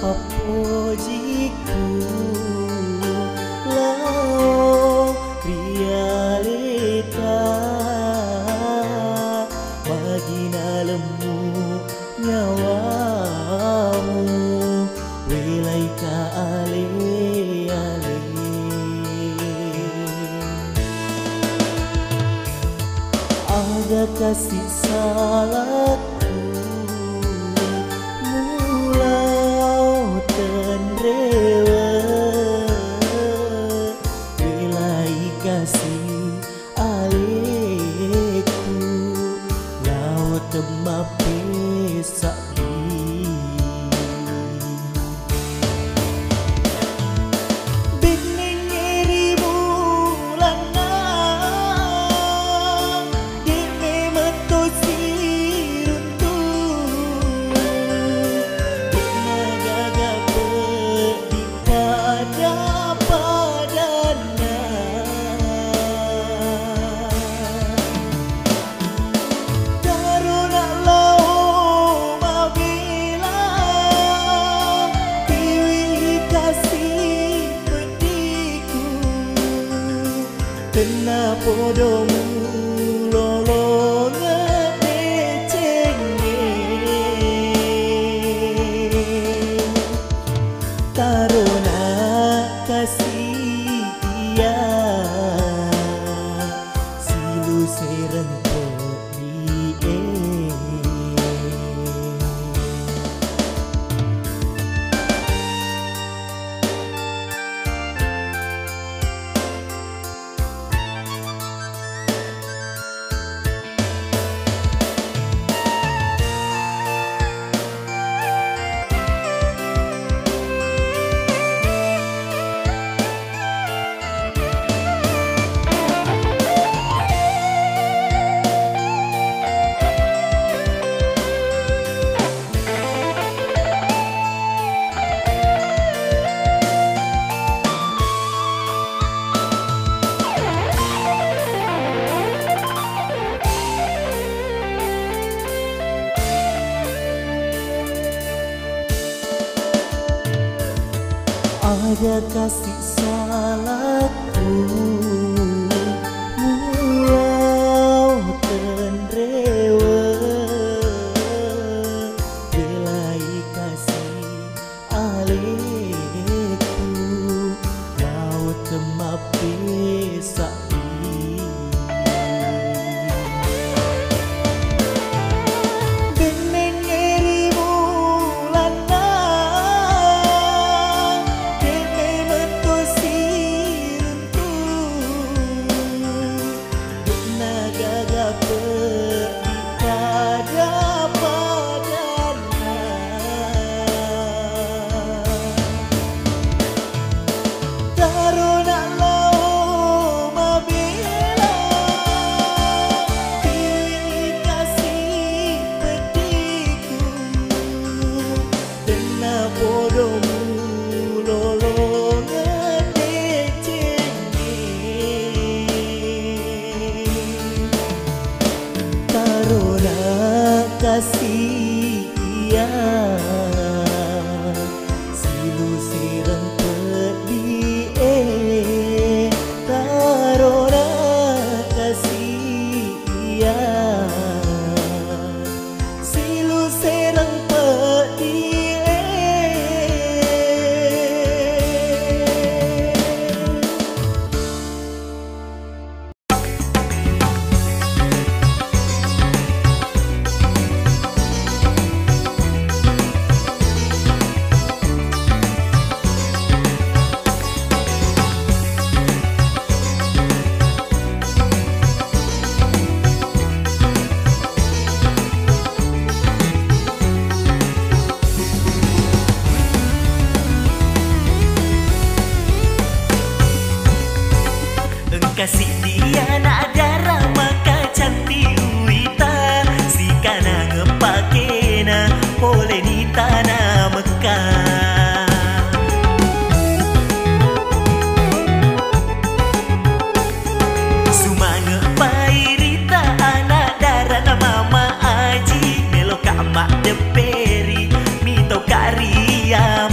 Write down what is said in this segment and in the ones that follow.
papojiku lao realita magina lemu nyawamu welai ka ale-ale ada kasih salahku mulau tenrewa welai kasih aleku laut temape sa'i bening eri bulana dene metosi runtu dena gaga pedikada padana taruna lau mabila tiwi kasih pediku kena podomu lolo ngedecenge taruna kasih dia silu serentok die ada kasih salahku mulau tenrewa belai kasih aleku laut temape sa'i bening eri bulana dene metosi runtu dena gaga pedikada padana taruna lau mabila tiwi kasih pediku dena podomu lolo ngedecenge taruna kasih dia silu sireng pedie taruna kasih dia silu sereng pedie kasih dia nak darah maka cantik uita si kana ngepake na boleh di tanah Mekah sumanga pairita anak darah na mama aji melo ka mak deperi mito kariam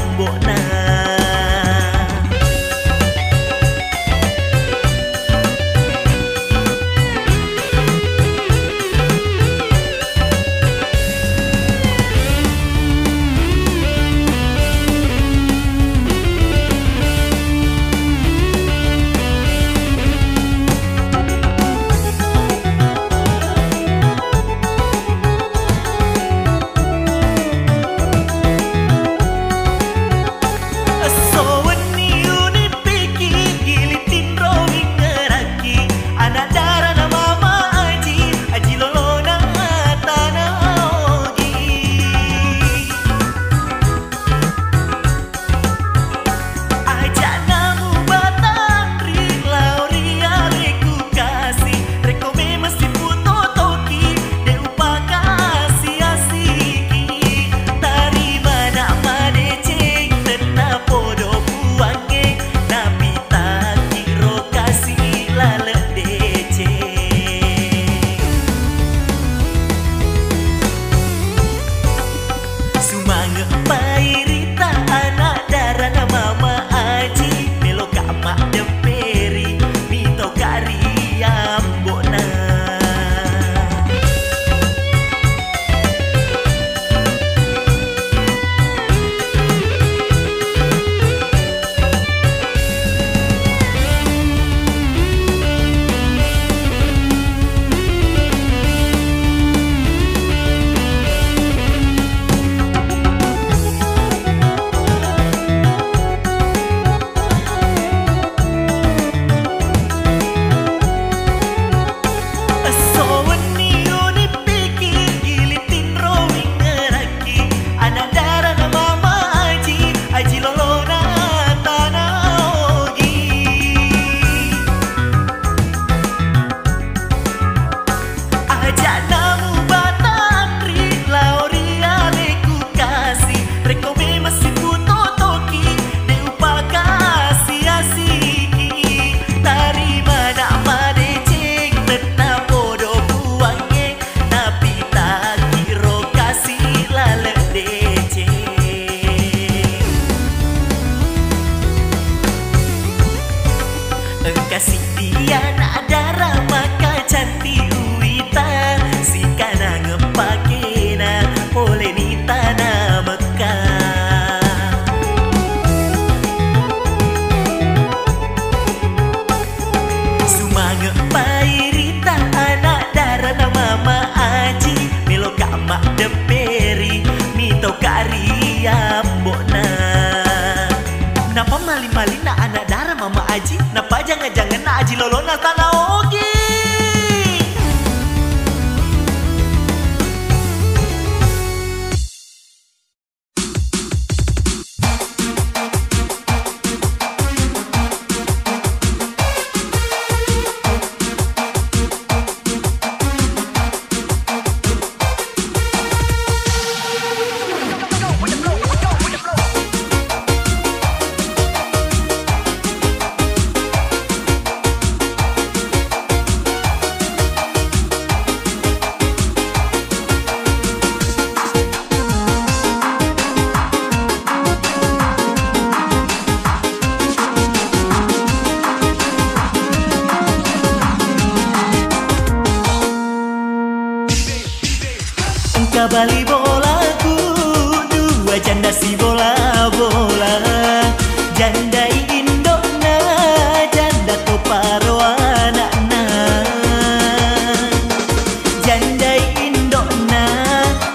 kasih dia nak darah maka cantik uita si kana ngepake na oleh ni tanah Mekah. Sumangga pairita anak darah na mama aji melo kak mak deperi mito kari ambona. Napa mali-mali na anak darah mama aji? Napa jangan-jangan na aji lolona tanah ogi? Bali bolaku dua janda si bola-bola janda indona janda to parwanana janda indona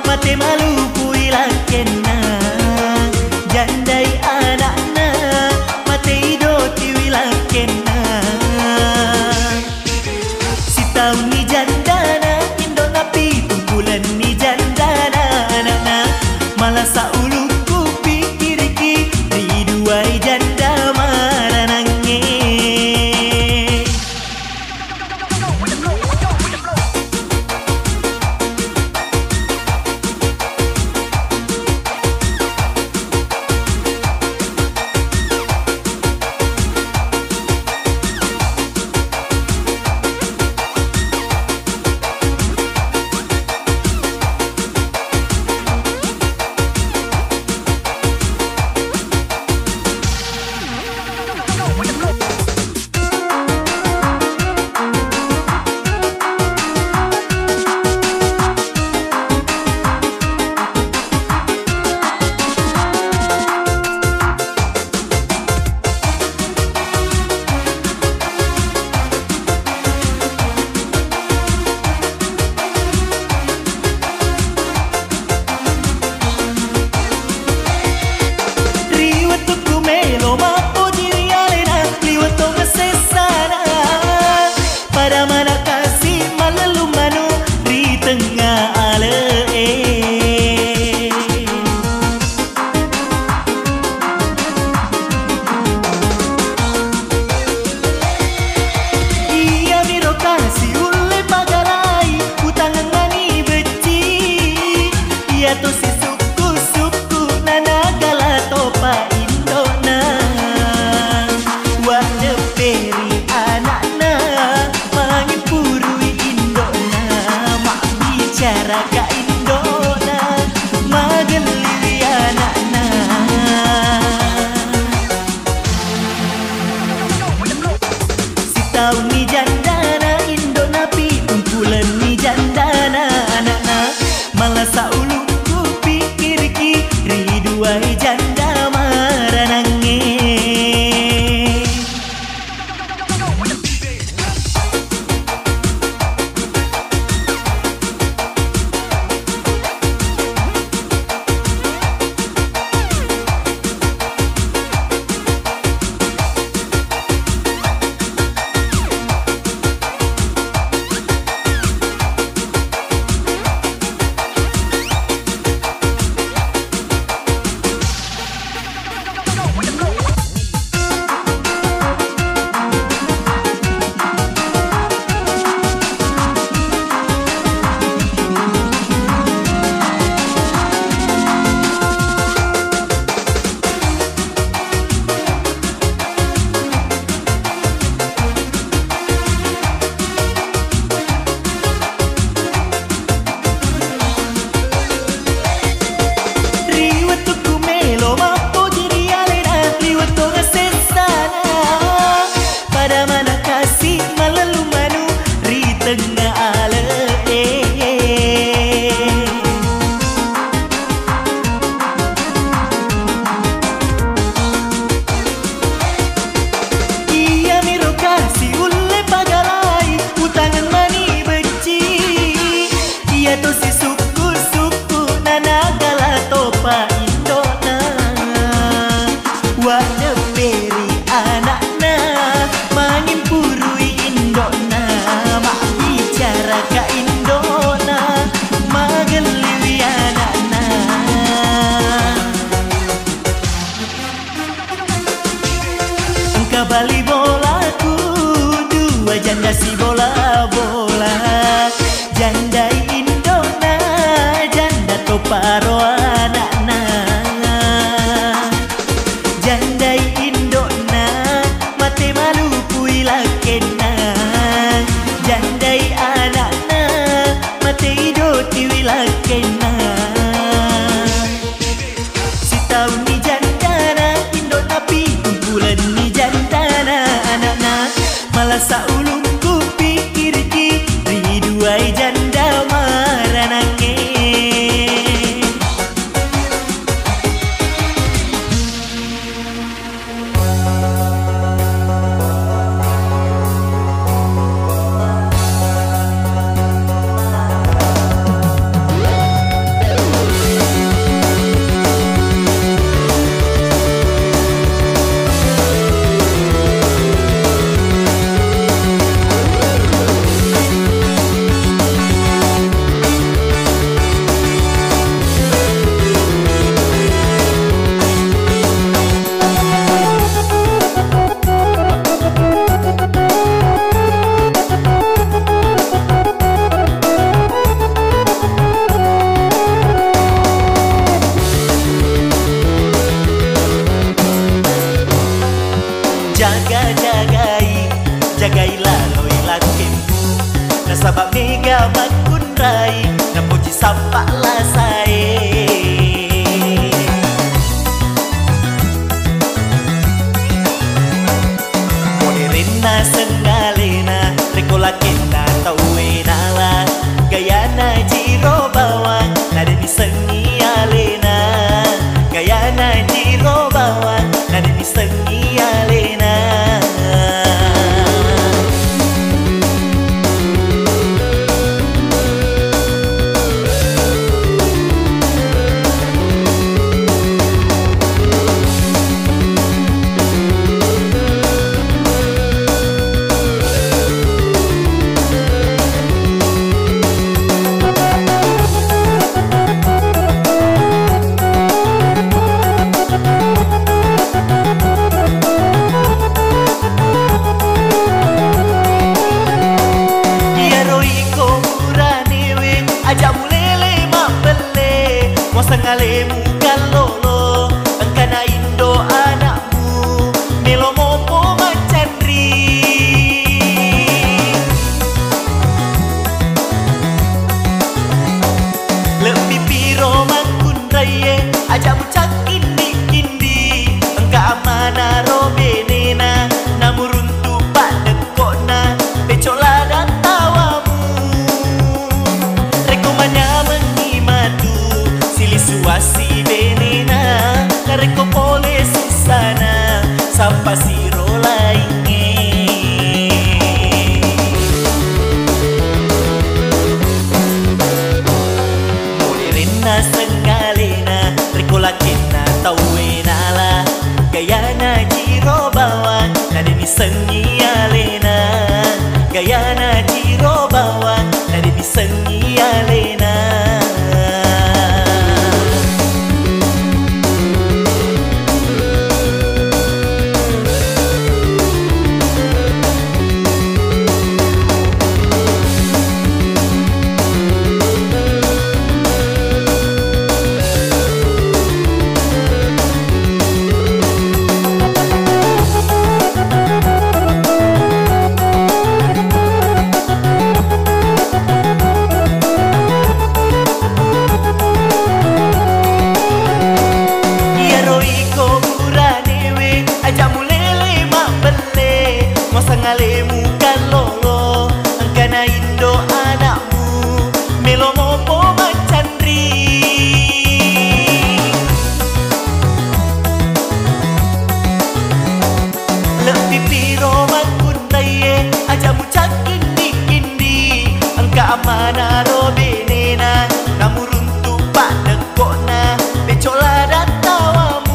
mate malu puilakena janda anakna mate idoti wilakena si tahu ni jandana indona pitung bulan ni janda malah sauluku pikirki riduai janda mana nange. Wak neperi anakna mangimpurui indona, mak bicara ka indona mageliwi anakna. Engka bali bolaku dua janda si bola-bola, janda indona janda toparo anakna. Jandai indona mate malu puila kena, jandai anakna mate idoti wila kena. Si tahu ni jandana indona pi kumpulan ni jandana anakna, malah saulung ku pikir ki riduai janda maranake. Jagailah loi lakempu, nasabak mega makunrai, namuji sapak lasae. Moderena sengalena, rekola kena tauena lah, gayana jiro bawang, nade ni sengi alena, gayana jiro bawang, nade ni sengi alena. Sangalemu galolo, engkana indo anakmu, melo mopo macandri. Lebih piro makundraye, ajamu cak indi-indi, engka amana robenena, namuruntu padekona, pecola dan tawamu. Rekomanya mengimatu, suasi benena, nareko pole susana, sampai siro lainnya. Moderena sengalena, reko lakena tauena lah, gayana jiro bawang, nade ni sengi alena, gayana jiro bawang, nade ni sengi alena. Sangalemu kalolo, engkana indo anakmu, melo mopo macandri. Lebih piro makundaye, ajamu cak indi-indi, engka amana robenena, namuruntu padekona, pecola dan tawamu.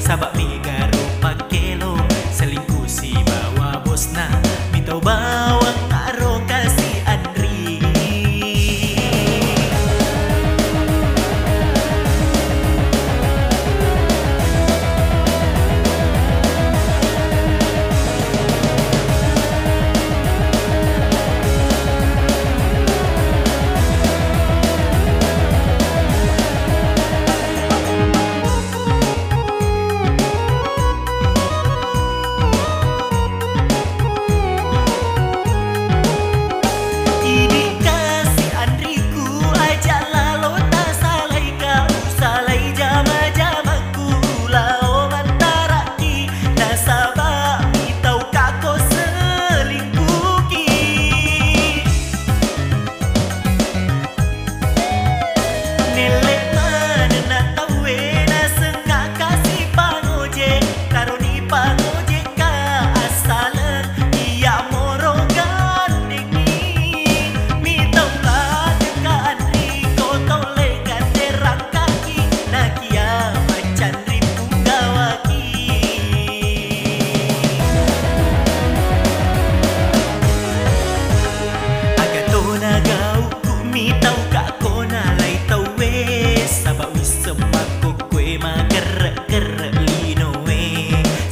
sabak mega rupa kelo selingkuh si bawa bosna mitau bawang karo kasih Andri.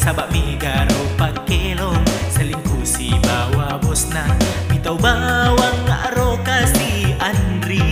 Sabak mega rupa kelo selingkuh si bawa bosna mitau bawang karo kasih Andri.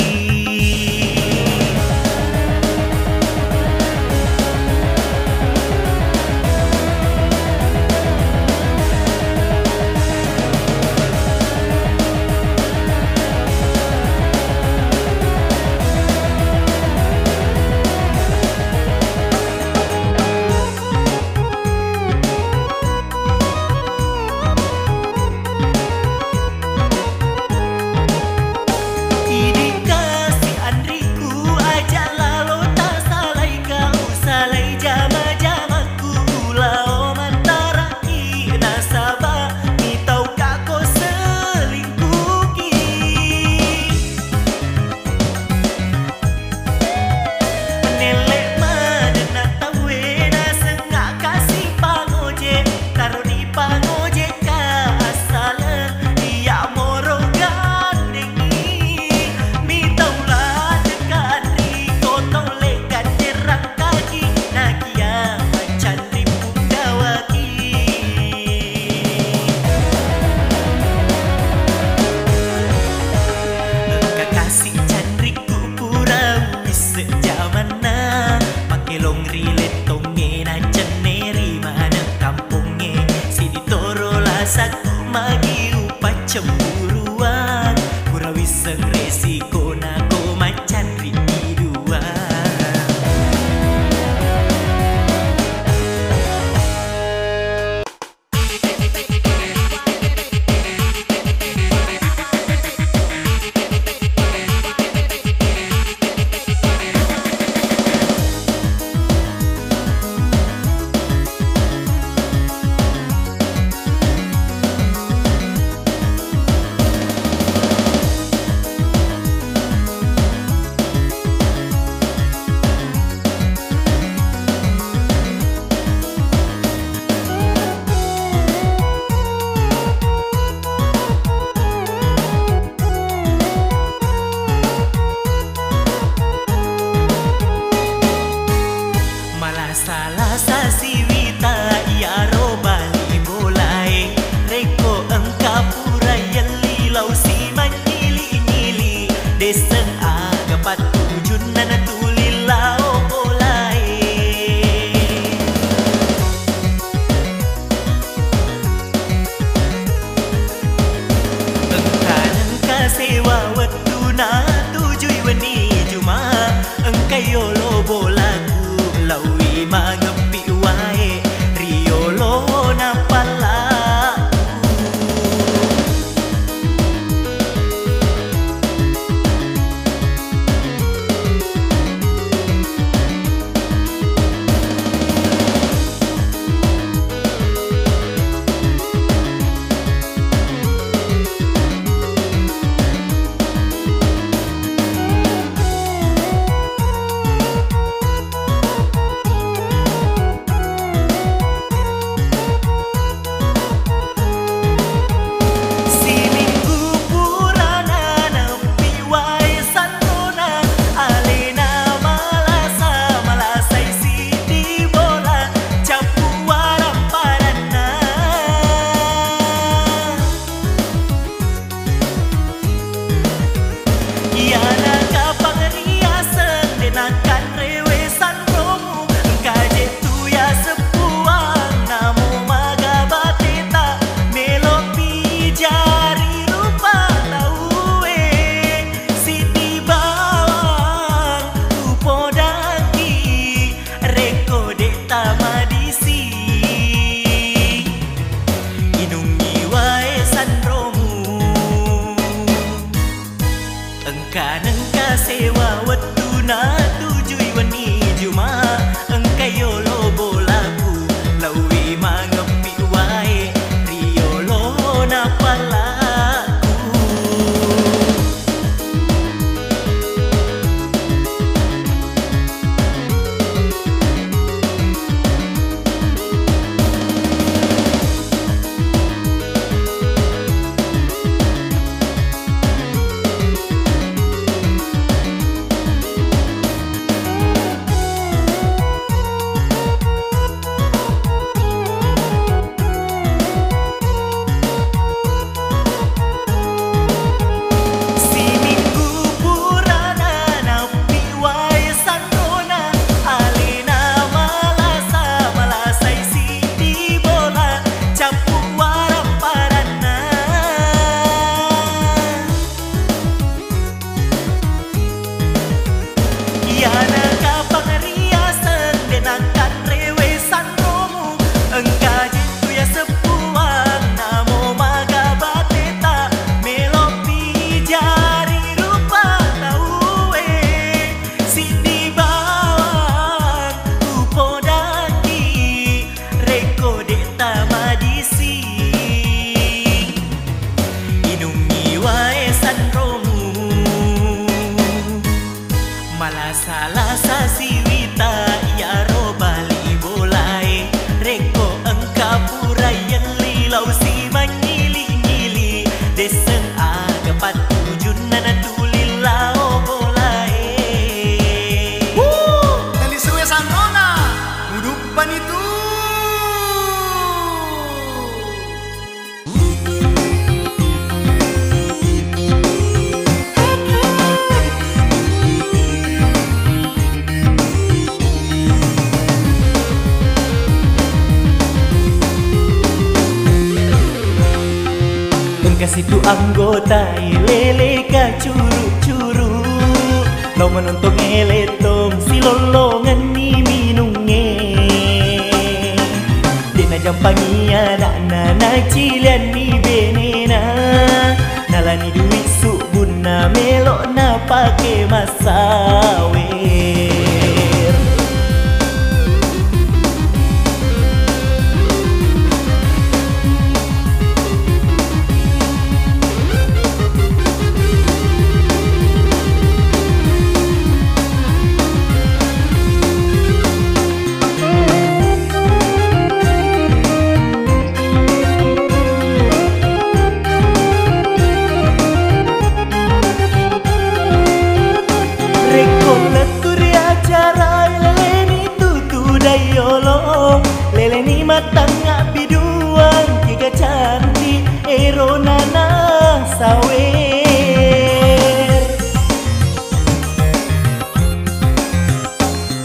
Cemburuan kura wiseng resiko nago macan riki dua. Salah sasi wita ia robali mulai reko engka pura yeli lau si manyili-nyili desen aga patujun nana tuli lau mulai engka sewa waktu na tujui weni cuma engka yolo bolaku laui magepi wae riolo itu? Engkau itu anggota lele ka curu-curu, lo menonton eletong si lolongan ni minunge. Dina jampangia na cilian ni benena, nalani duit subuna melok na pake masawe. Lele ni matanga biduang tiga cantik erona na sawer.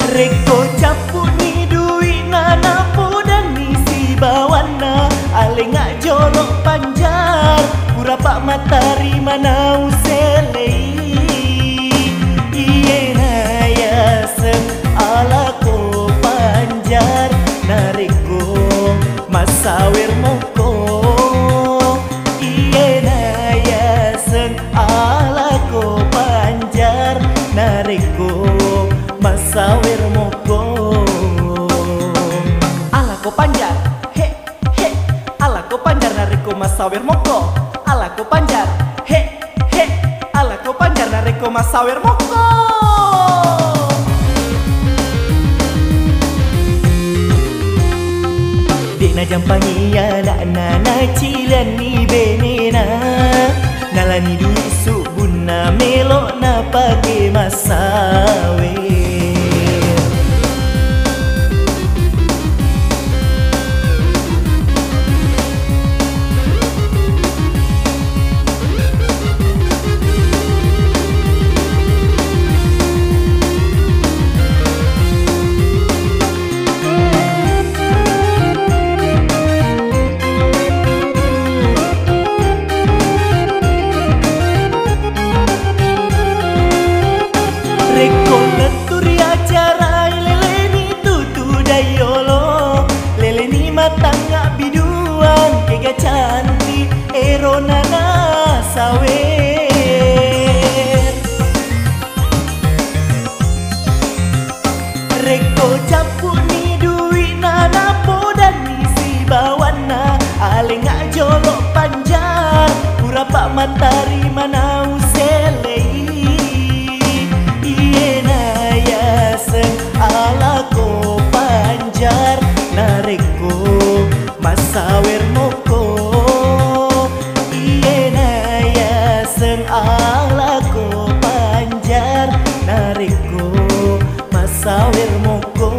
Reko capu ni duit nana podang ni si bawana alengak jolok panjar pura pak matahari mana uselei. Iye naya seng ala ko panjar nariko masawer moko. Iye naya seng ala ko panjar nariko masawer moko. Ala ko panjar he he, ala ko panjar nariko masawer moko. Ala ko panjar he he, ala ko panjar nariko masawer moko. Dina jampangia na cilian ni benena, nalani duit subuna melok na pake masawe. Tangga biduang kega cantik erona na sawer. Reko capu ni duit nana podan ni si bawana alengak jolok panjar pura pak matahari mana uselei. Iye naya seng ala ko panjar nareko masawer moko. Iye naya seng ala ko panjar nareko masawer moko.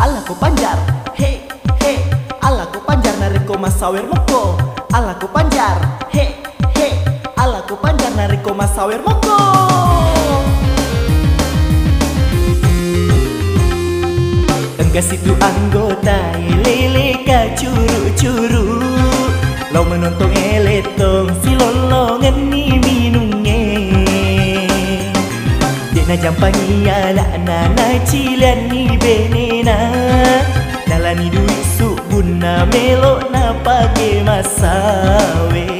Ala ko panjar he he, ala ko panjar nareko masawer moko. Ala ko panjar he he, ala ko panjar nareko masawer moko. Engkau itu anggota lele ka curu-curu, lo menonton eletong si lolongan ni minunge. Dina jampangia na cilian ni benena, nalani duit subuna melok na pake masawer.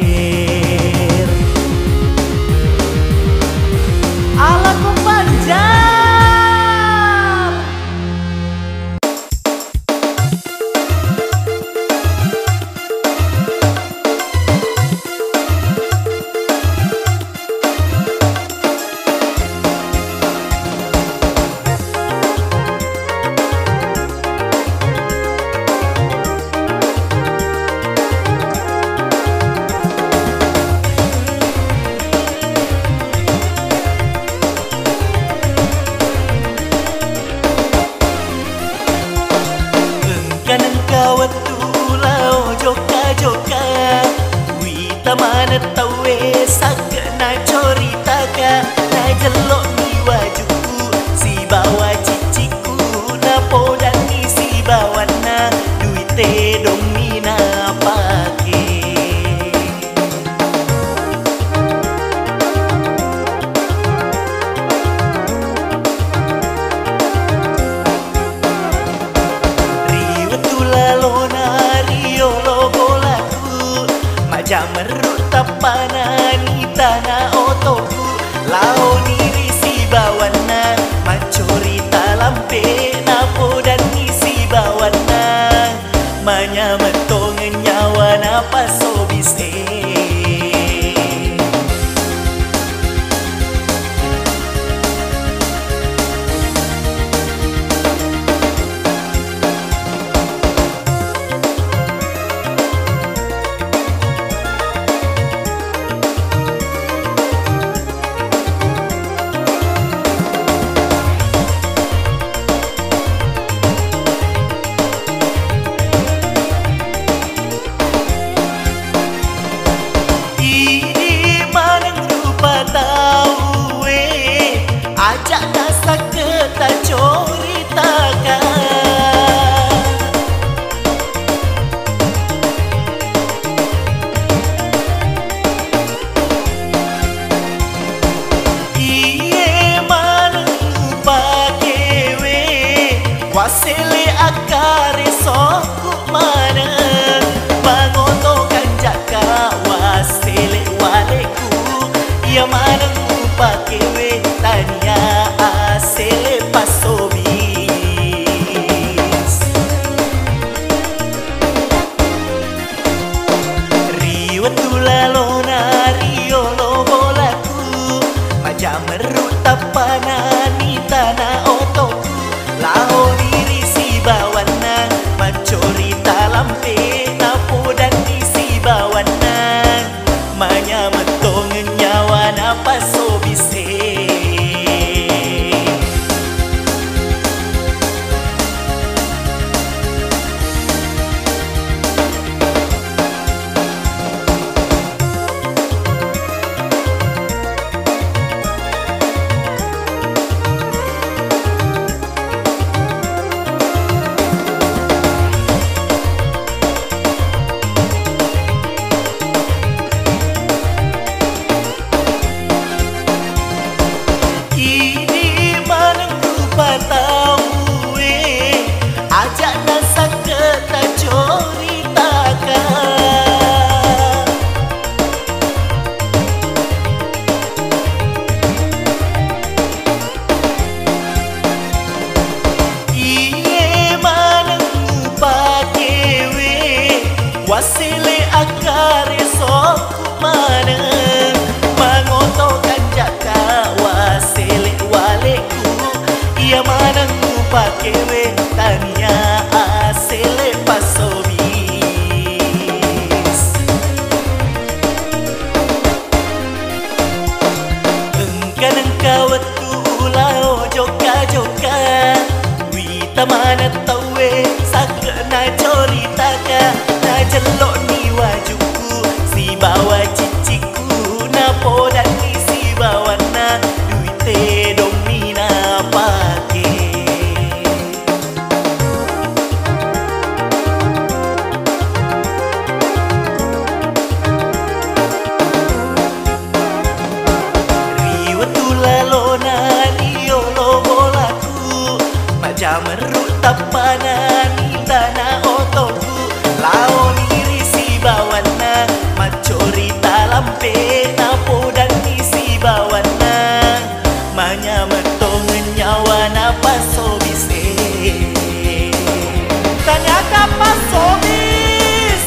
Ala ko panjar. kawat tulau joka-joka Wita mana tawe saka na corita ka Na jelok ni wajuku si bawa ciciku Na podan ni si bawa na duite dong ni na pake Jamerut tapanani tanah otoku Lao niri si bawana Macorita lampe napo dan isi bawana Manya mentong nyawa napa sobise Ajak nasa kita coritakan Iye mana lupa kewe Wasile akare soku mana Mangotokan jaka wasile waleku Ia mana lupa kewe Tania asele pasobis Riwatula lona riolo bolaku Majamerut tapanani tanah otoku Lao diri si bawana Macorita lampe napo dan isi bawana Manya mentong nyawa napa sobise Ajak nasa kita coritakan Iye mana lupa kewe Wasile akare soku mana Mangotokan jaka wasile waleku Ia mana lupa kewe Tania asele pasobis Engkau tulau joka-joka Wita mana tawe saka na corita ka Na jelok ni wajuku si bawa ciciku Na podan ni si bawa na duite dong ni na pake Jamerut tapanani tanah otoku Lao diri si bawana Macorita lampe napo dan isi bawana Manya mentong nyawa napa sobise Tanya kapa sobis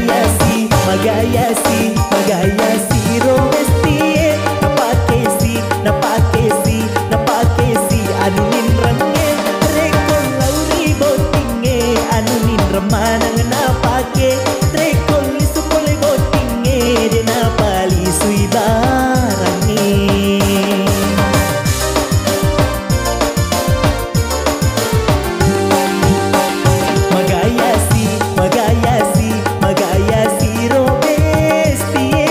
magayasi Robestie napakesi anunin range rekon lauri botinge anunin remanang napake rekon lisu pole botinge de napali sui barangi magayasi Robestie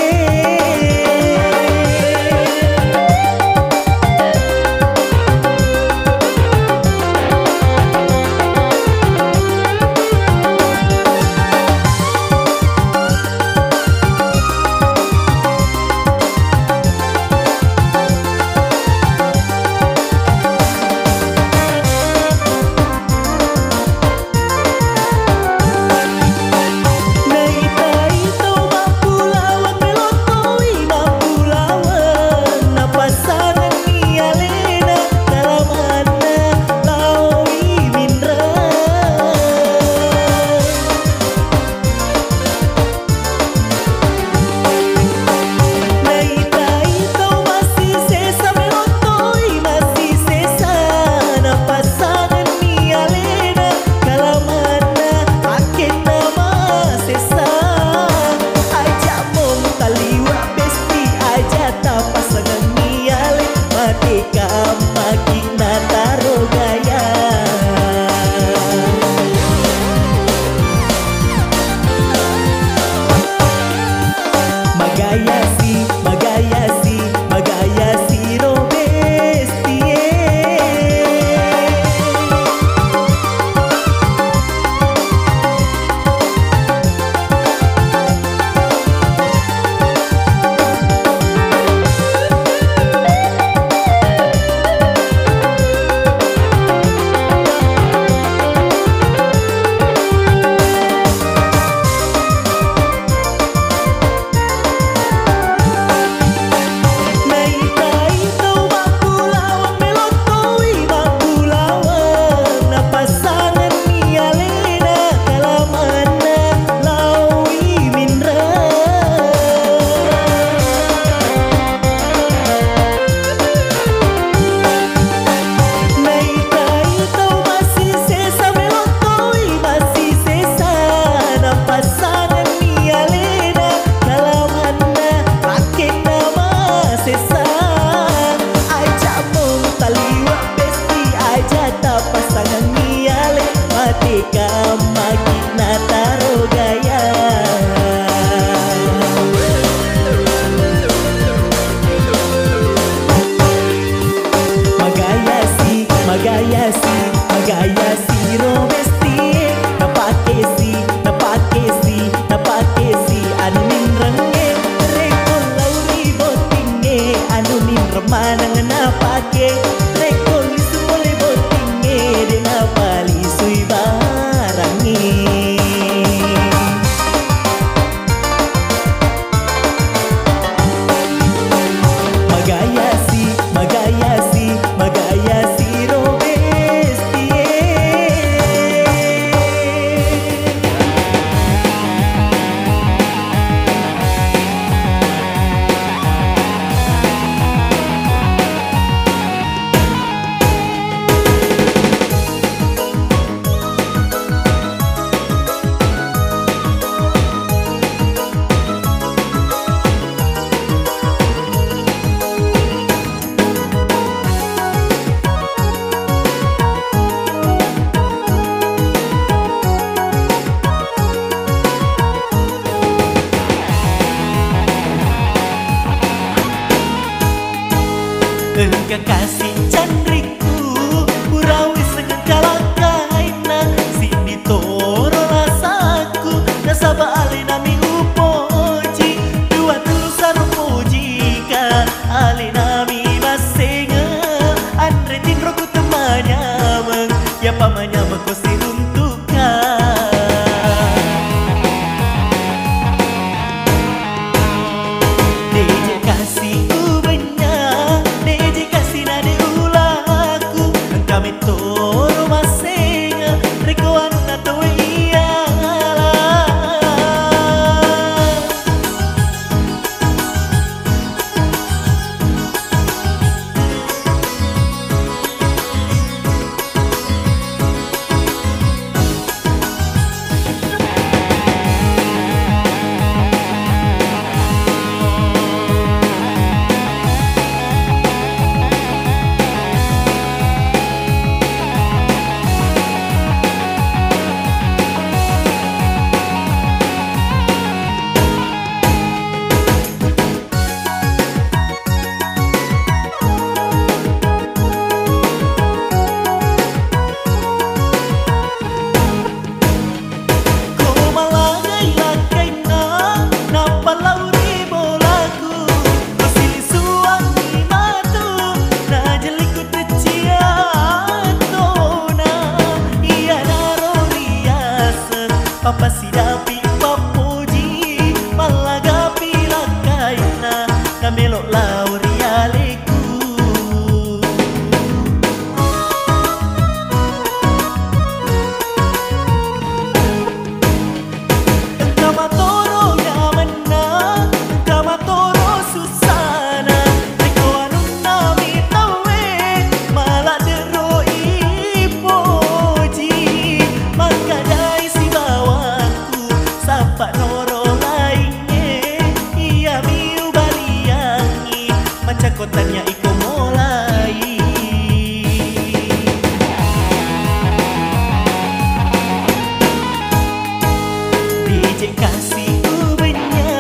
DJ kasih ubenya,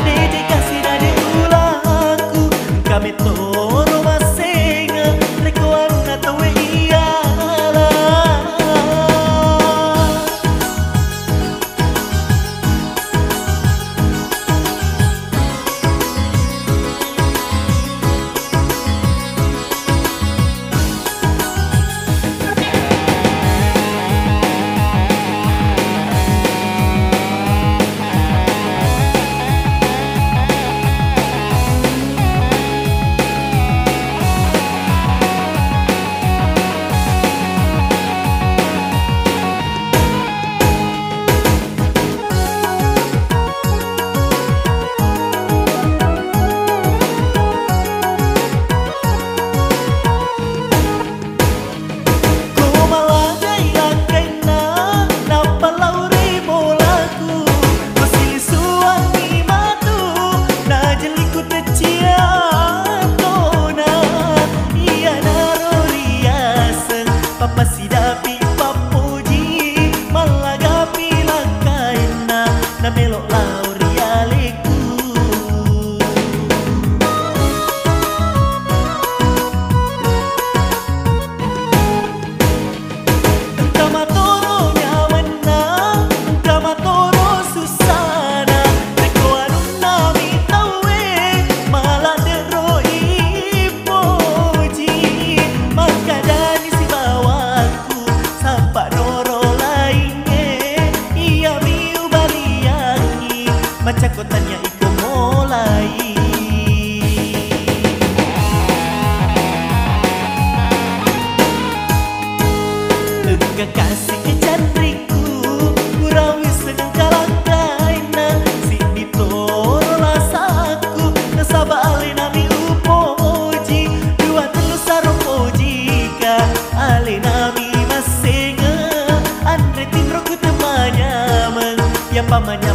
DJ kasih nade ulaku, kami toro masenga, reko aruna tawe iyalah. Melok lauri aleku Kama toro nyamana, kama toro susana, reko anuna mitawe malah dero ipoji, maka dari si bawaku sampai doro lainnya iya miu baliangi baca kotanya iko mulai. Kekasih kecandriku kurawi sedang kalangkaina si ditoro rasaku nasabale nami upoji dua telu saropoji ka ale nami masenga andre timroku temanya meng ya pamanya